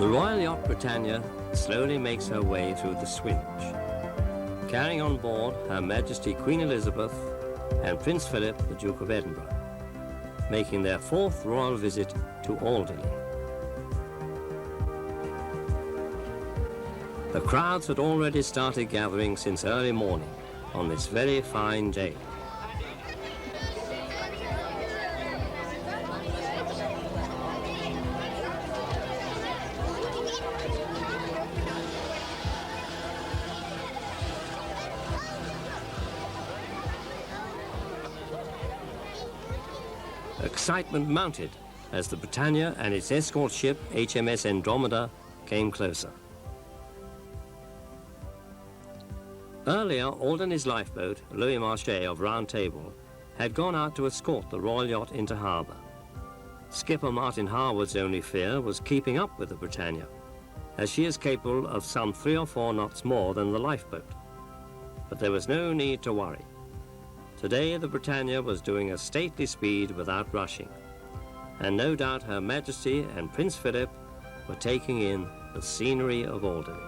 The Royal Yacht Britannia slowly makes her way through the Swinge, carrying on board Her Majesty Queen Elizabeth and Prince Philip, the Duke of Edinburgh, making their fourth royal visit to Alderney. The crowds had already started gathering since early morning on this very fine day. Excitement mounted as the Britannia and its escort ship HMS Andromeda came closer. Earlier, Alderney's lifeboat, Louis Marchais of Round Table, had gone out to escort the royal yacht into harbour. Skipper Martin Harwood's only fear was keeping up with the Britannia, as she is capable of some 3 or 4 knots more than the lifeboat. But there was no need to worry. Today the Britannia was doing a stately speed without rushing, and no doubt Her Majesty and Prince Philip were taking in the scenery of Alderney.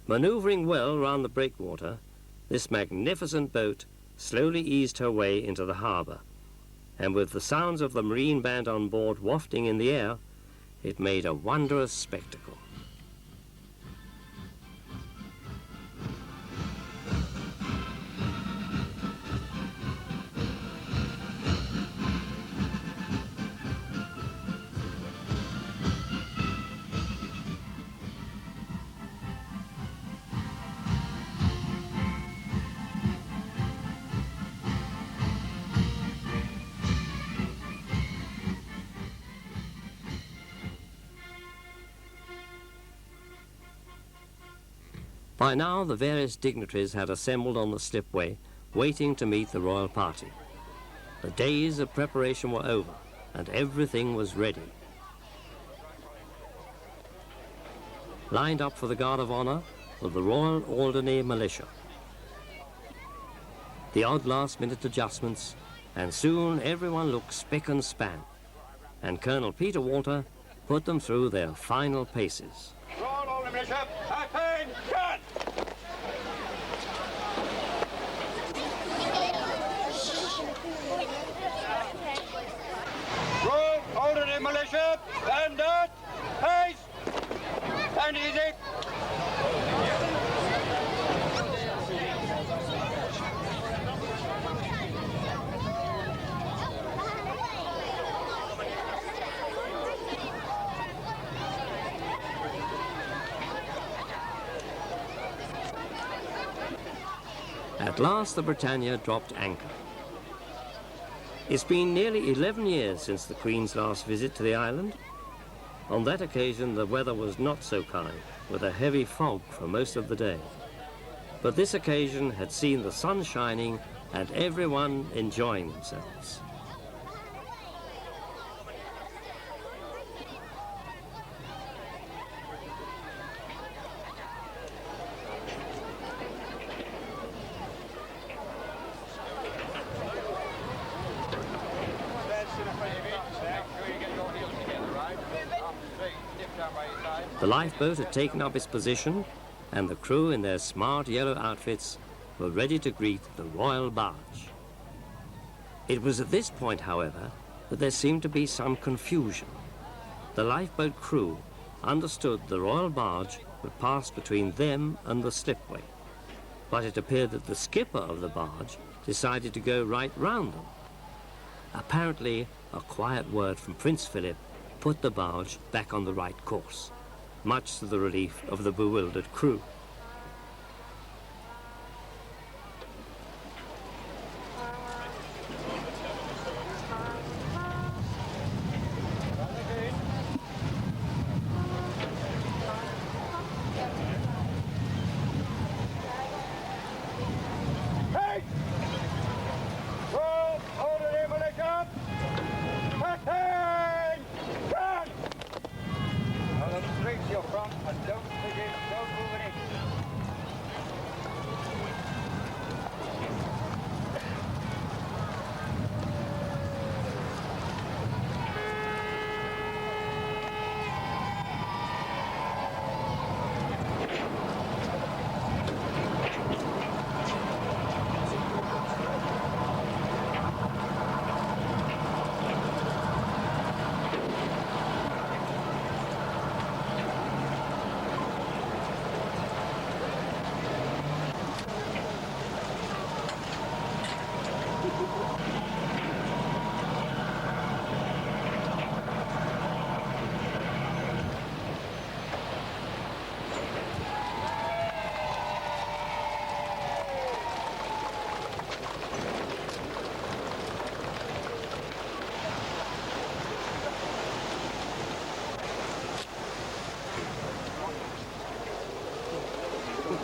Manoeuvring well round the breakwater, this magnificent boat slowly eased her way into the harbour, and with the sounds of the marine band on board wafting in the air, it made a wondrous spectacle. By now, the various dignitaries had assembled on the slipway, waiting to meet the royal party. The days of preparation were over, and everything was ready. Lined up for the guard of honour were the Royal Alderney Militia. The odd last-minute adjustments, and soon everyone looked spick and span, and Colonel Peter Walter put them through their final paces. Royal Alderney Militia, attention! Royal Alderney Militia, stand at pace, and easy. At last the Britannia dropped anchor. It's been nearly 11 years since the Queen's last visit to the island. On that occasion the weather was not so kind, with a heavy fog for most of the day. But this occasion had seen the sun shining and everyone enjoying themselves. The lifeboat had taken up its position, and the crew in their smart yellow outfits were ready to greet the royal barge. It was at this point, however, that there seemed to be some confusion. The lifeboat crew understood the royal barge would pass between them and the slipway, but it appeared that the skipper of the barge decided to go right round them. Apparently, a quiet word from Prince Philip put the barge back on the right course, much to the relief of the bewildered crew.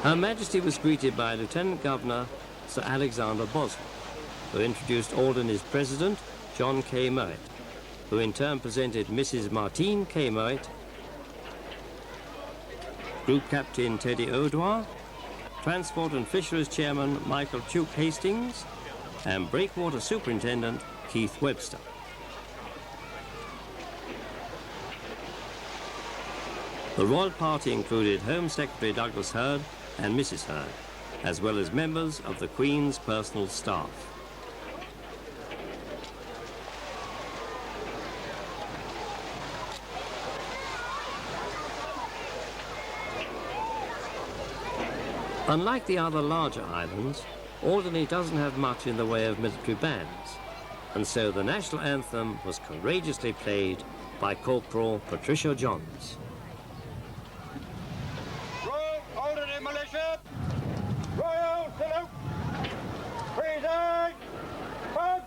Her Majesty was greeted by Lieutenant Governor Sir Alexander Boswell, who introduced Alderney's President, John K. Mowat, who in turn presented Mrs. Martine K. Mowat, Group Captain Teddy O'Dwyer, Transport and Fisheries Chairman Michael Tuke Hastings, and Breakwater Superintendent Keith Webster. The royal party included Home Secretary Douglas Hurd and Mrs. Hurd, as well as members of the Queen's personal staff. Unlike the other larger islands, Alderney doesn't have much in the way of military bands, and so the national anthem was courageously played by Corporal Patricia Johns. Royal Alderney Militia, Royal Salute, Freezing, Pug.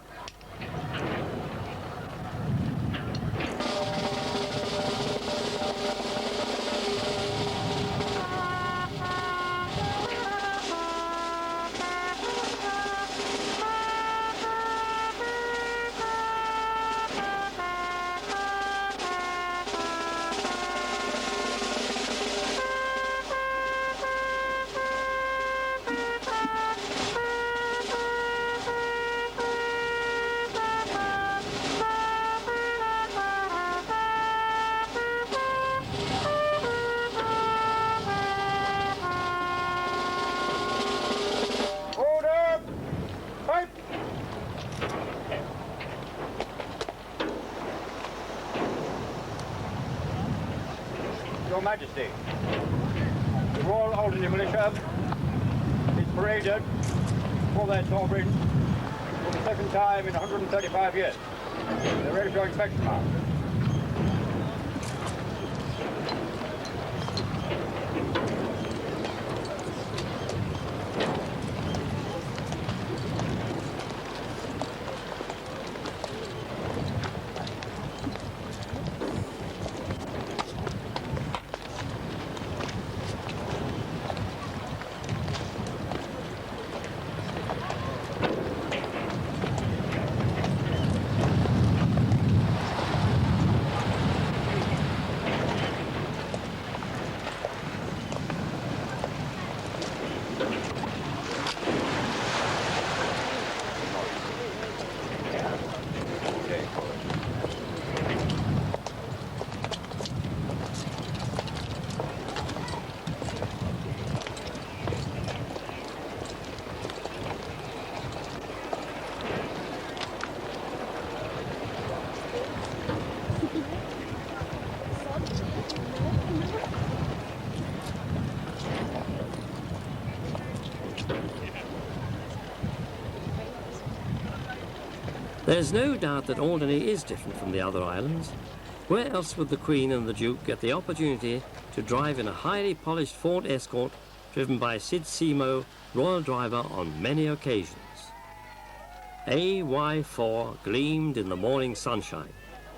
Your Majesty, the Royal Alderney Militia is paraded for their sovereign for the second time in 135 years. They're ready for inspection now. There's no doubt that Alderney is different from the other islands. Where else would the Queen and the Duke get the opportunity to drive in a highly polished Ford Escort driven by Sid Seymour, royal driver, on many occasions? AY4 gleamed in the morning sunshine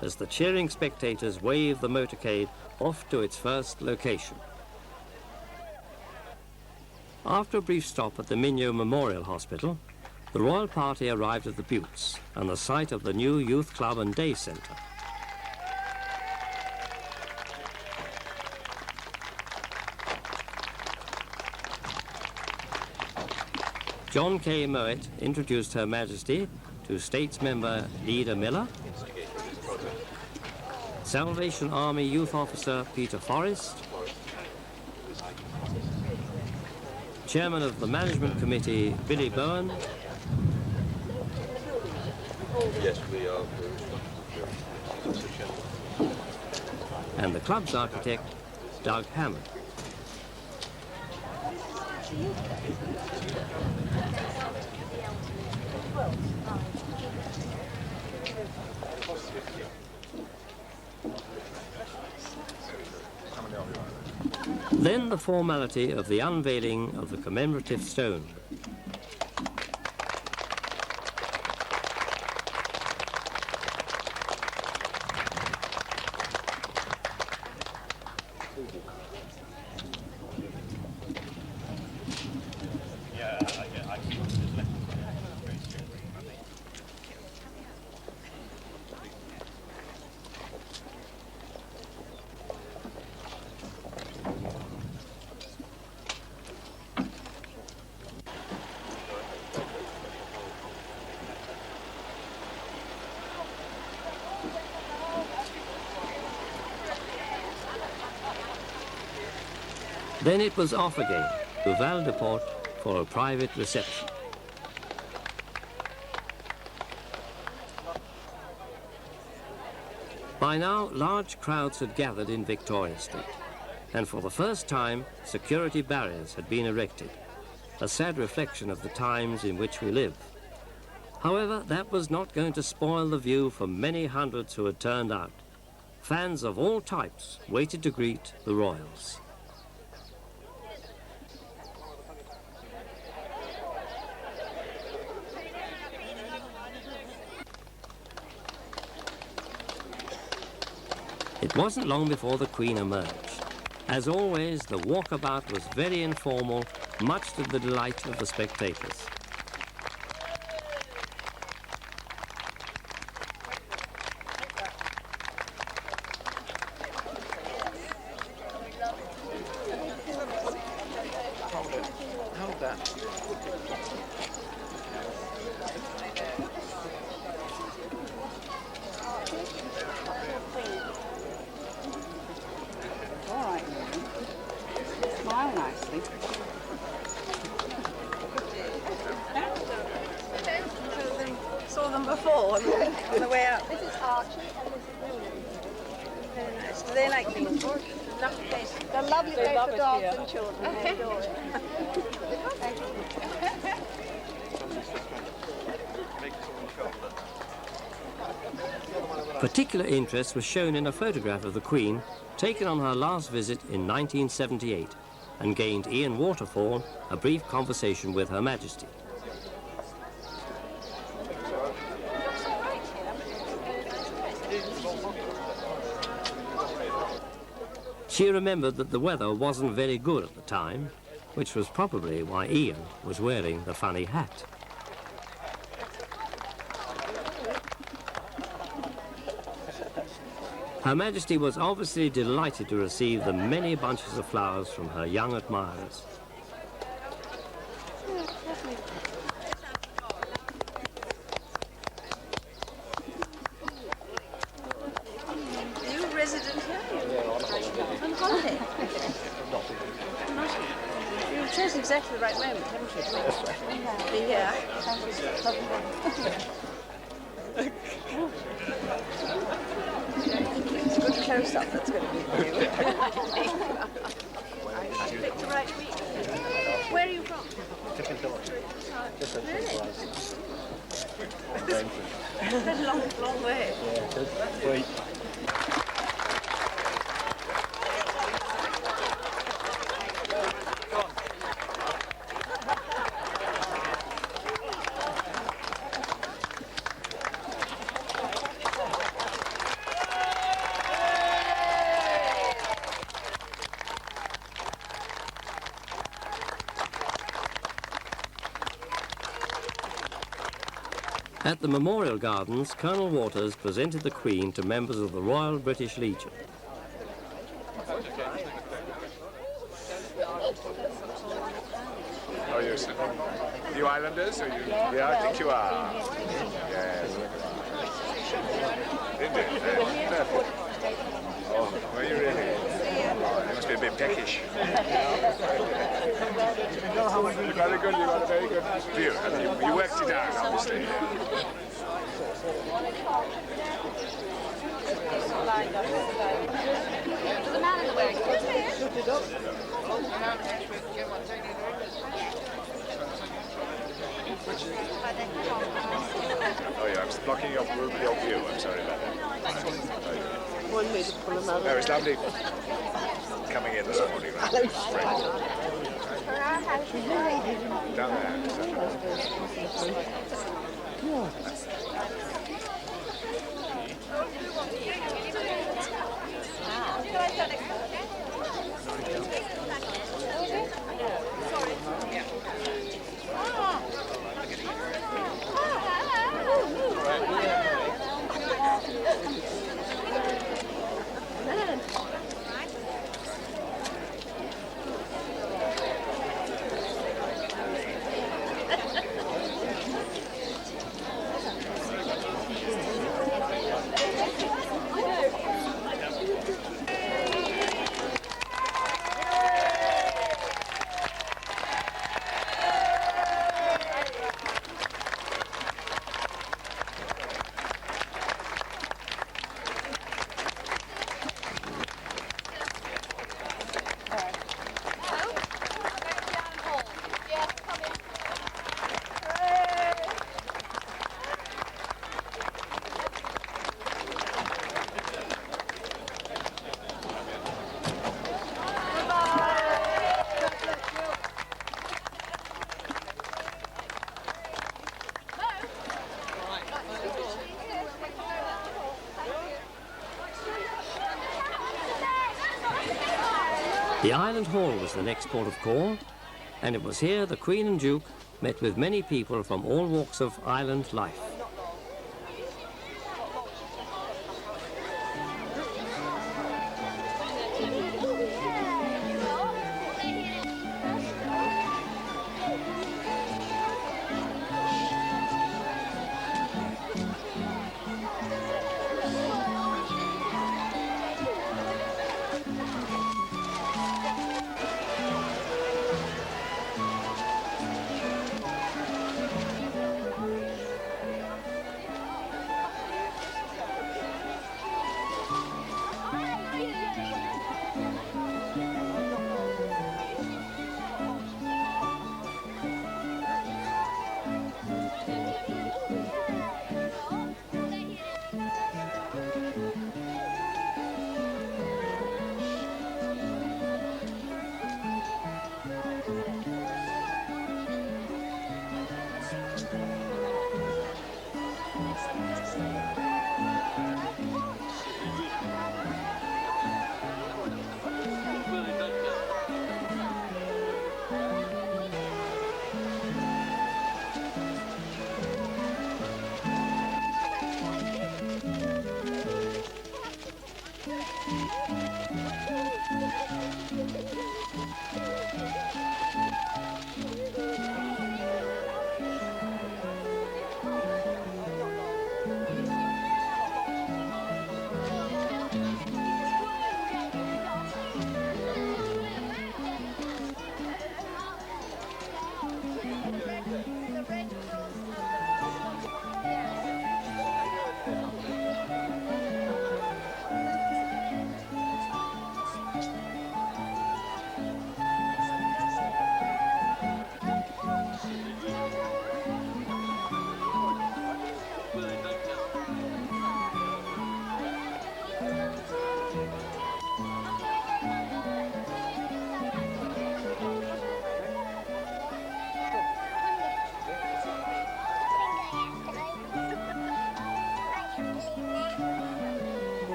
as the cheering spectators waved the motorcade off to its first location. After a brief stop at the Mignot Memorial Hospital, the royal party arrived at the Buttes and the site of the new Youth Club and Day Centre. John K. Mowat introduced Her Majesty to States Member Leda Miller, Salvation Army Youth Officer Peter Forrest, Chairman of the Management Committee Billy Bowen, Yes, we are. and the club's architect Doug Hammond. Then the formality of the unveiling of the commemorative stone. Then it was off again to Val de Port for a private reception. By now, large crowds had gathered in Victoria Street, and for the first time, security barriers had been erected, a sad reflection of the times in which we live. However, that was not going to spoil the view for many hundreds who had turned out. Fans of all types waited to greet the royals. It wasn't long before the Queen emerged. As always, the walkabout was very informal, much to the delight of the spectators. Hold that. All right, smile nicely. Saw them before on the way out. This is Archie and this is Lulu. Very nice. Do they like Newport? Lovely place. They're lovely They place love for it dogs here. and children. They adore it. Particular interest was shown in a photograph of the Queen taken on her last visit in 1978 and gained Ian Waterfall a brief conversation with Her Majesty. She remembered that the weather wasn't very good at the time, which was probably why Ian was wearing the funny hat. Her Majesty was obviously delighted to receive the many bunches of flowers from her young admirers. Are you a resident here? On holiday? Not. You've chosen exactly the right moment, haven't you? Be here. It's a good close-up that's going to be for you. You picked the right week. Where are you from? Really? That's a long, long way. At the Memorial Gardens, Colonel Waters presented the Queen to members of the Royal British Legion. How are you, sir? You Islanders? Are you? Yeah, I think you are. Yes. Indeed. Perfect. Oh, were you really? Oh, you must be a bit peckish. You got a very good view. You worked it out, obviously. The man in the wearing Oh yeah, I'm blocking your view. I'm sorry about that. One way to pull them out. No, it's lovely coming in this morning. Right? Down The Island Hall was the next port of call, and it was here the Queen and Duke met with many people from all walks of island life.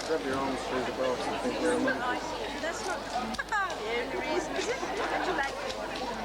Grab your arms through the grass and think you're a monkey. That's not the only reason, is it? Don't you like it?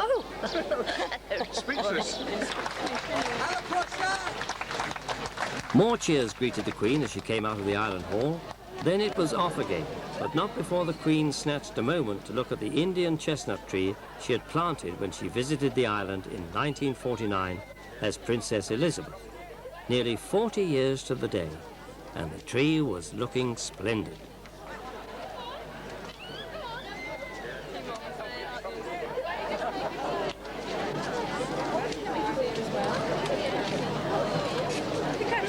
Oh! Speechless. More cheers greeted the Queen as she came out of the Island Hall. Then it was off again, but not before the Queen snatched a moment to look at the Indian chestnut tree she had planted when she visited the island in 1949 as Princess Elizabeth. Nearly 40 years to the day, and the tree was looking splendid.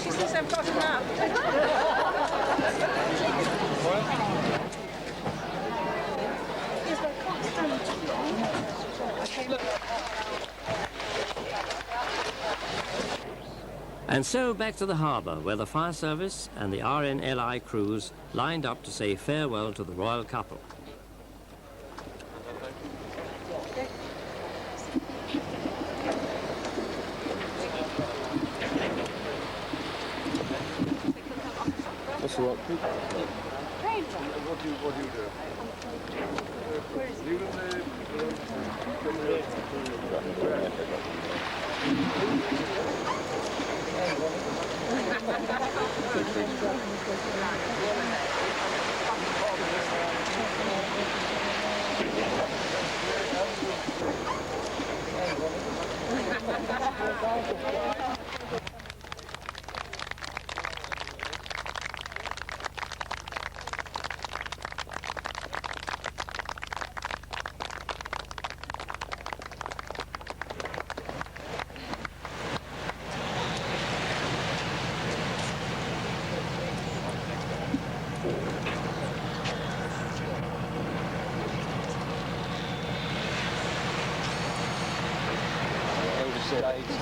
She says I've got enough. And so back to the harbour, where the fire service and the RNLI crews lined up to say farewell to the royal couple. That's all right, Pete. What do you do? Leave them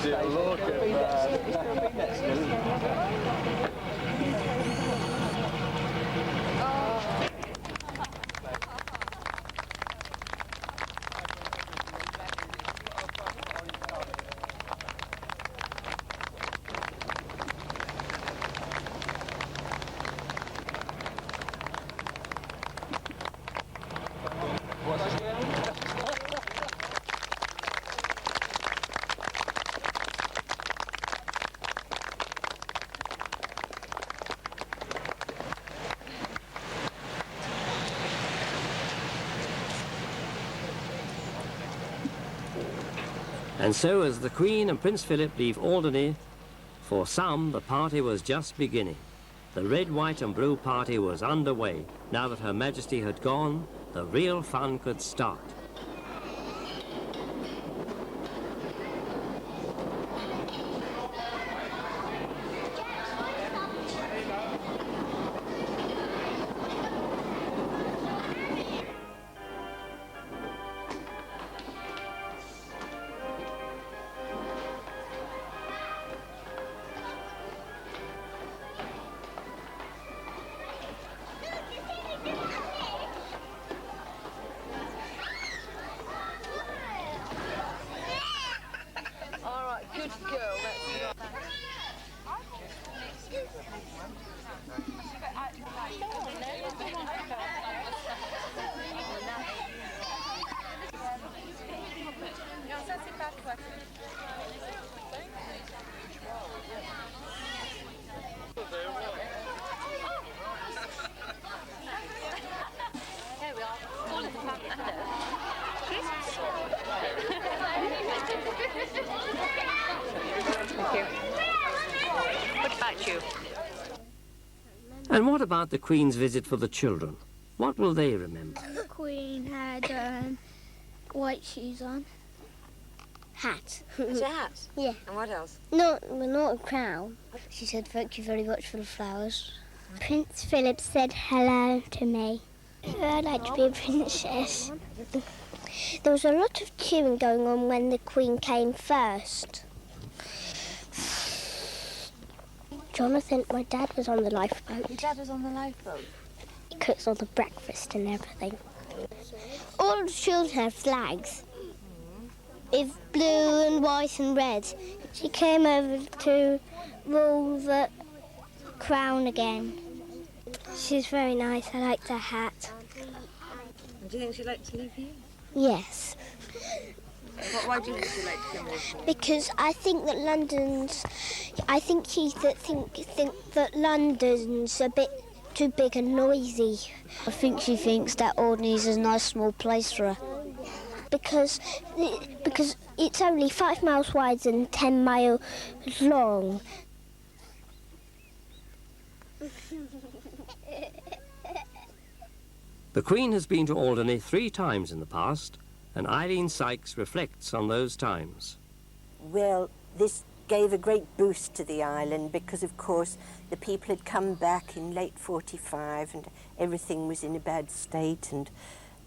still look at And so as the Queen and Prince Philip leave Alderney, for some the party was just beginning. The red, white and blue party was underway. Now that Her Majesty had gone, the real fun could start. Good girl, Here we are, all of the family. Thank you. What about you? And what about the Queen's visit for the children? What will they remember? The Queen had white shoes on. Hat. It's a hat? Yeah. And what else? Not a crown. She said, "Thank you very much for the flowers." Prince Philip said hello to me. I'd like to be a princess. There was a lot of cheering going on when the Queen came first. Jonathan, my dad was on the lifeboat. Your dad was on the lifeboat? He cooks all the breakfast and everything. All the children have flags. with blue and white and red. She came over to rule the crown again. She's very nice. I liked her hat. And do you think she'd like to live here? Yes. Why do you think she'd like to come live here? Because I think that London's a bit too big and noisy. I think she thinks that Alderney's a nice small place for her. Because it's only 5 miles wide and 10 miles long. The Queen has been to Alderney 3 times in the past, and Eileen Sykes reflects on those times. Well, this gave a great boost to the island because, of course, the people had come back in late 45 and everything was in a bad state, and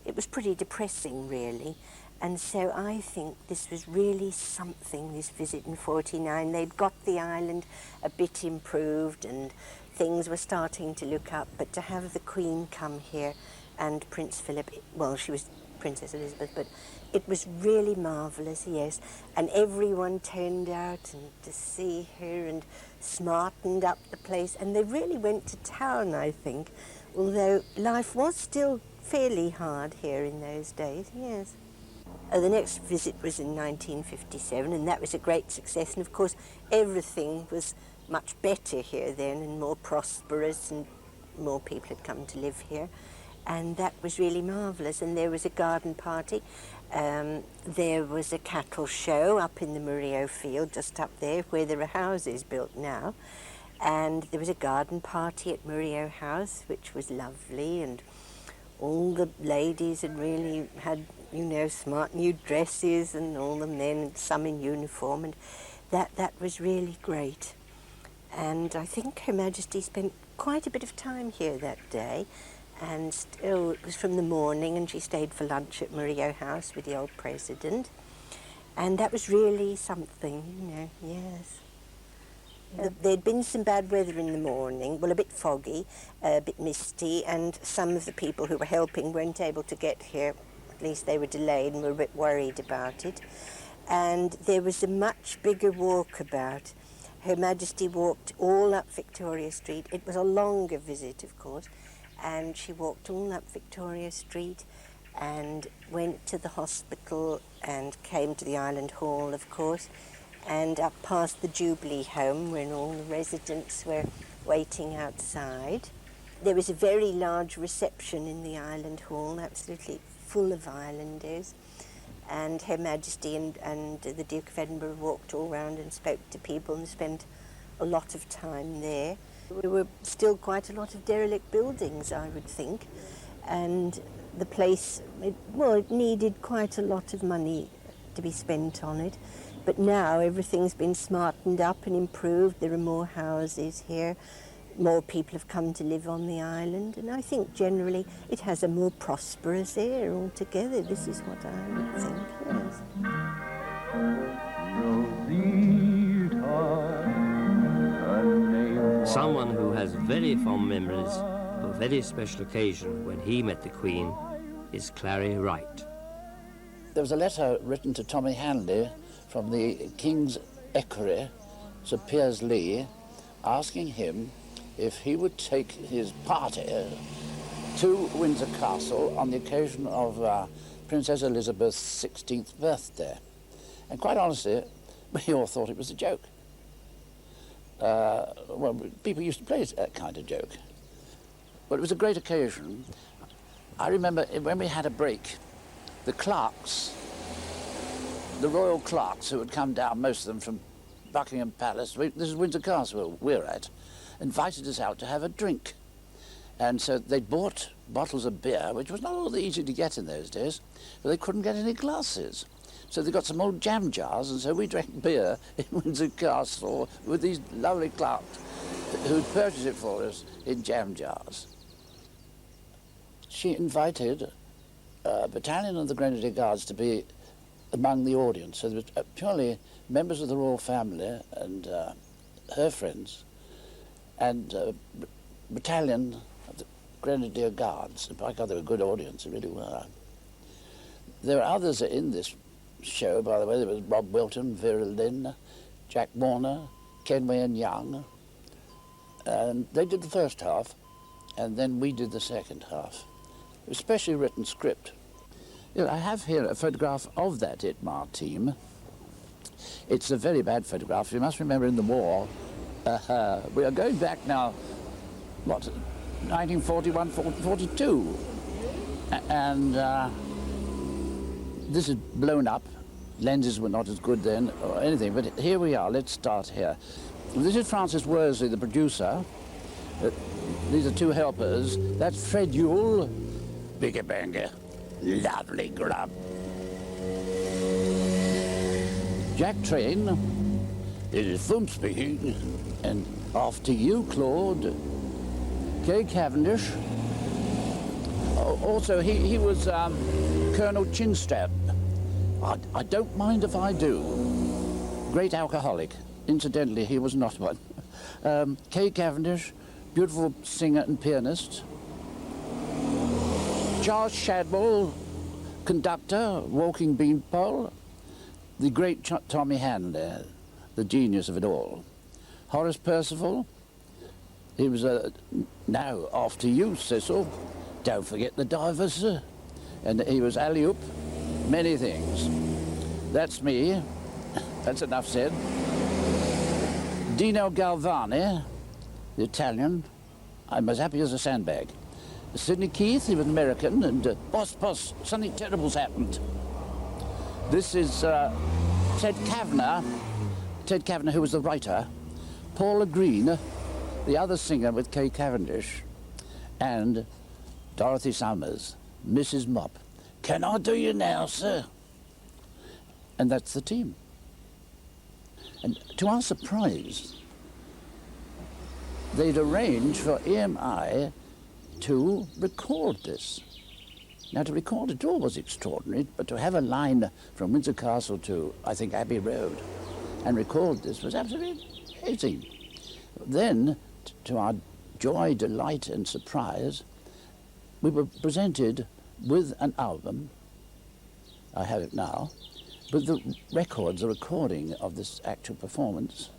it was pretty depressing, really. And so I think this was really something, this visit in 49. They'd got the island a bit improved and things were starting to look up, but to have the Queen come here and Prince Philip, well, she was Princess Elizabeth, but it was really marvellous, yes. And everyone turned out and to see her and smartened up the place. And they really went to town, I think, although life was still fairly hard here in those days, yes. The next visit was in 1957, and that was a great success. And of course, everything was much better here then and more prosperous, and more people had come to live here. And that was really marvellous. And there was a garden party. There was a cattle show up in the Murillo field, just up there, where there are houses built now. And there was a garden party at Murillo House, which was lovely, and all the ladies had really had, you know, smart new dresses, and all the men, some in uniform, and that was really great. And I think Her Majesty spent quite a bit of time here that day, and still it was from the morning, and she stayed for lunch at Murillo House with the old president, and that was really something, you know, yes. There'd been some bad weather in the morning, well, a bit foggy, a bit misty, and some of the people who were helping weren't able to get here. At least they were delayed and were a bit worried about it. And there was a much bigger walkabout. Her Majesty walked all up Victoria Street. It was a longer visit, of course, and she walked all up Victoria Street and went to the hospital and came to the Island Hall, of course, and up past the Jubilee home when all the residents were waiting outside. There was a very large reception in the Island Hall, absolutely full of islanders, and Her Majesty and the Duke of Edinburgh walked all round and spoke to people and spent a lot of time there. There were still quite a lot of derelict buildings, I would think, and the place, it needed quite a lot of money to be spent on it. But now everything's been smartened up and improved. There are more houses here. More people have come to live on the island. And I think generally it has a more prosperous air altogether. This is what I would think, yes. Someone who has very fond memories of a very special occasion when he met the Queen is Clary Wright. There was a letter written to Tommy Hanley from the King's Equerry, Sir Piers Lee, asking him if he would take his party to Windsor Castle on the occasion of Princess Elizabeth's 16th birthday. And quite honestly, we all thought it was a joke. Well, people used to play that kind of joke. But it was a great occasion. I remember when we had a break, the clerks, the royal clerks who had come down, most of them from Buckingham Palace, this is Windsor Castle we're at, invited us out to have a drink. And so they bought bottles of beer, which was not all that easy to get in those days, but they couldn't get any glasses. So they got some old jam jars, and so we drank beer in Windsor Castle with these lovely clerks who'd purchased it for us in jam jars. She invited a battalion of the Grenadier Guards to be among the audience. So there was purely members of the royal family and her friends, and battalion of the Grenadier Guards. And by God, they were a good audience, they really were. There are others in this show, by the way. There was Bob Wilton, Vera Lynn, Jack Warner, Kenway and Young. And they did the first half, and then we did the second half. It was specially written script. You know, I have here a photograph of that Itmar team. It's a very bad photograph. You must remember in the war, we are going back now, what, 1941, 42. And this is blown up. Lenses were not as good then or anything, but here we are. Let's start here. This is Francis Worsley, the producer. These are two helpers. That's Fred Yule, bigger banger, lovely grub. Jack Train, this is Thumb speaking, and after you, Claude. Kay Cavendish. Also, he was Colonel Chinstrap. I don't mind if I do. Great alcoholic. Incidentally, he was not one. Kay Cavendish, beautiful singer and pianist. Charles Shadwell, conductor, walking beanpole. The great Tommy Hanley, the genius of it all. Horace Percival, he was now after you, Cecil. Don't forget the divers. And he was alley-oop, many things. That's me. That's enough said. Dino Galvani, the Italian. I'm as happy as a sandbag. Sidney Keith, he was American, and boss, something terrible's happened. This is Ted Kavanagh, who was the writer, Paula Green, the other singer with Kay Cavendish, and Dorothy Summers, Mrs. Mop. Can I do you now, sir? And that's the team. And to our surprise, they'd arranged for EMI to record this. Now, to record it all was extraordinary, but to have a line from Windsor Castle to, I think, Abbey Road and record this was absolutely amazing. Then, to our joy, delight, and surprise, we were presented with an album, I have it now, with the records, the recording of this actual performance,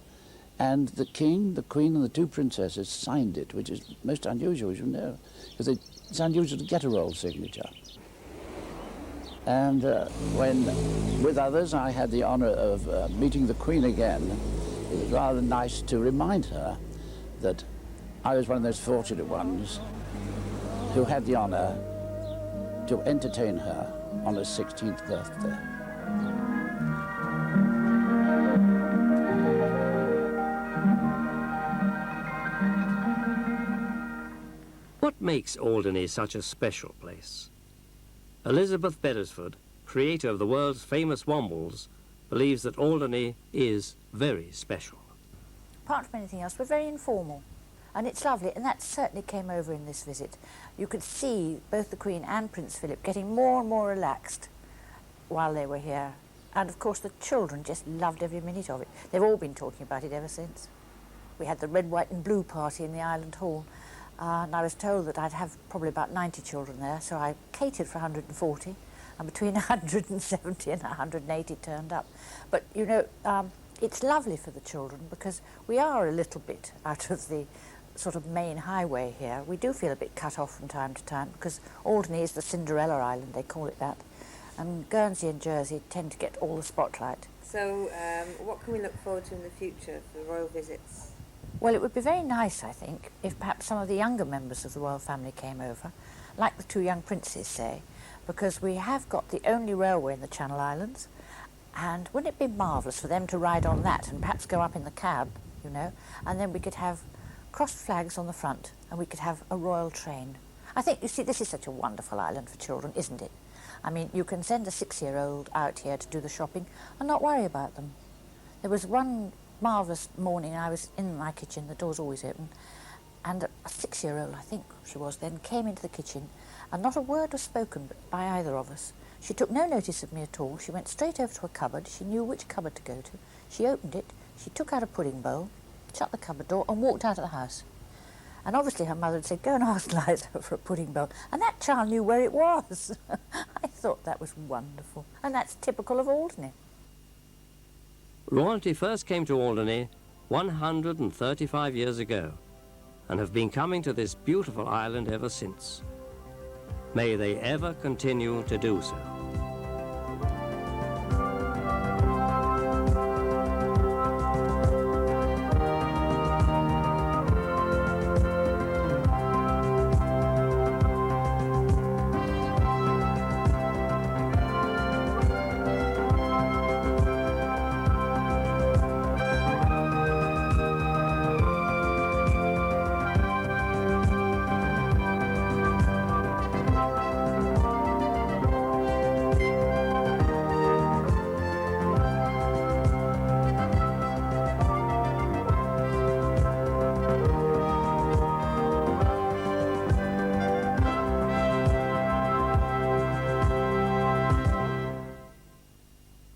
and the King, the Queen, and the two princesses signed it, which is most unusual, as you know, because it's unusual to get a royal signature. And when, with others, I had the honour of meeting the Queen again, it was rather nice to remind her that I was one of those fortunate ones who had the honour to entertain her on her 16th birthday. What makes Alderney such a special place? Elizabeth Beresford, creator of the world's famous Wombles, believes that Alderney is very special. Apart from anything else, we're very informal, and it's lovely, and that certainly came over in this visit. You could see both the Queen and Prince Philip getting more and more relaxed while they were here, and of course the children just loved every minute of it. They've all been talking about it ever since. We had the red, white and blue party in the Island Hall, and I was told that I'd have probably about 90 children there, so I catered for 140, and between 170 and 180 turned up. But, you know, it's lovely for the children because we are a little bit out of the sort of main highway here. We do feel a bit cut off from time to time because Alderney is the Cinderella Island, they call it that, and Guernsey and Jersey tend to get all the spotlight. So, what can we look forward to in the future for the royal visits? Well, it would be very nice, I think, if perhaps some of the younger members of the royal family came over, like the two young princes, say, because we have got the only railway in the Channel Islands, and wouldn't it be marvellous for them to ride on that and perhaps go up in the cab, you know, and then we could have crossed flags on the front and we could have a royal train. I think, you see, this is such a wonderful island for children, isn't it? I mean, you can send a 6-year-old out here to do the shopping and not worry about them. There was one marvellous morning, I was in my kitchen, the door's always open, and a 6-year-old, I think she was then, came into the kitchen and not a word was spoken by either of us. She took no notice of me at all. She went straight over to a cupboard. She knew which cupboard to go to. She opened it, she took out a pudding bowl, shut the cupboard door and walked out of the house. And obviously her mother had said, go and ask Liza for a pudding bowl. And that child knew where it was. I thought that was wonderful. And that's typical of Alderney. Royalty first came to Alderney 135 years ago and have been coming to this beautiful island ever since. May they ever continue to do so.